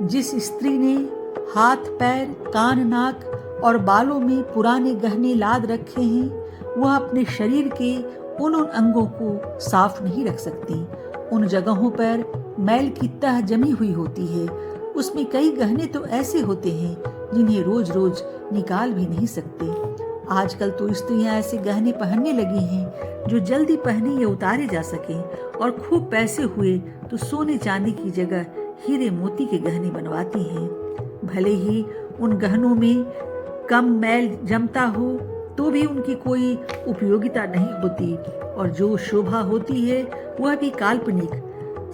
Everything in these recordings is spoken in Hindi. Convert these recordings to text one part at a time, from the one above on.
जिस स्त्री ने हाथ पैर कान नाक और बालों में पुराने गहने लाद रखे हैं वह अपने शरीर के उन अंगों को साफ नहीं रख सकती। उन जगहों पर मैल की तह जमी हुई होती है। उसमें कई गहने तो ऐसे होते हैं जिन्हें रोज रोज निकाल भी नहीं सकते। आजकल तो स्त्रियां ऐसे गहने पहनने लगी हैं जो जल्दी पहने या उतारे जा सकें, और खूब पैसे हुए तो सोने चांदी की जगह हीरे मोती के गहने बनवाती हैं। भले ही उन गहनों में कम मैल जमता हो तो भी उनकी कोई उपयोगिता नहीं होती, और जो शोभा होती है वह भी काल्पनिक।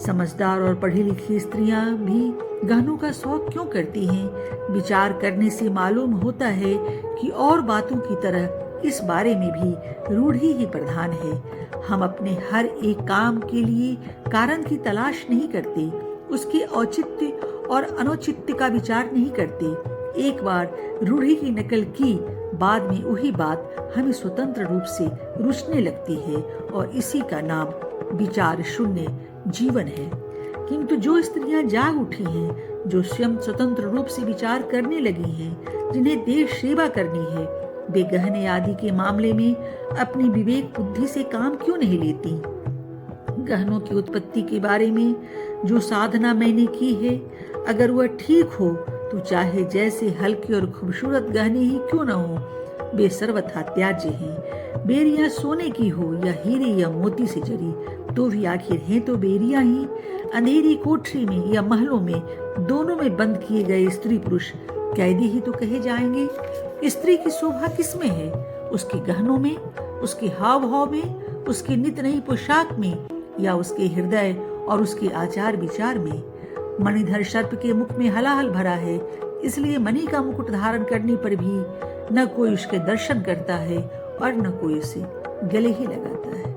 समझदार और पढ़ी लिखी स्त्रियां भी गहनों का शौक क्यों करती हैं? विचार करने से मालूम होता है कि और बातों की तरह इस बारे में भी रूढ़ी ही प्रधान है। हम अपने हर एक काम के लिए कारण की तलाश नहीं करते, उसके औचित्य और अनौचित्य का विचार नहीं करते। एक बार रूढ़ी की नकल की, बाद में वही बात हमें स्वतंत्र रूप से रुचने लगती है, और इसी का नाम विचार शून्य जीवन है। किंतु जो स्त्रियां जाग उठी हैं, जो स्वयं स्वतंत्र रूप से विचार करने लगी हैं, जिन्हें देश सेवा करनी है, वे गहने आदि के मामले में अपनी विवेक बुद्धि से काम क्यों नहीं लेती? गहनों की उत्पत्ति के बारे में जो साधना मैंने की है, अगर वह ठीक हो तो चाहे जैसे हल्के और खूबसूरत गहने ही क्यों न हो, वे सर्वथा त्याज्य हैं। बेरियां सोने की हो या हीरे या मोती से जरी, तो भी आखिर हैं तो बेरियां ही। अंधेरी कोठरी में या महलों में, दोनों में बंद किए गए स्त्री पुरुष कैदी ही तो कहे जाएंगे। स्त्री की शोभा किसमें है? उसके गहनों में, उसके हाव भाव में, उसके नित नई पोशाक में, या उसके हृदय और उसके आचार विचार में? मणिधर सर्प के मुख में हलाहल भरा है, इसलिए मणि का मुकुट धारण करने पर भी न कोई उसके दर्शन करता है और न कोई उसे गले ही लगाता है।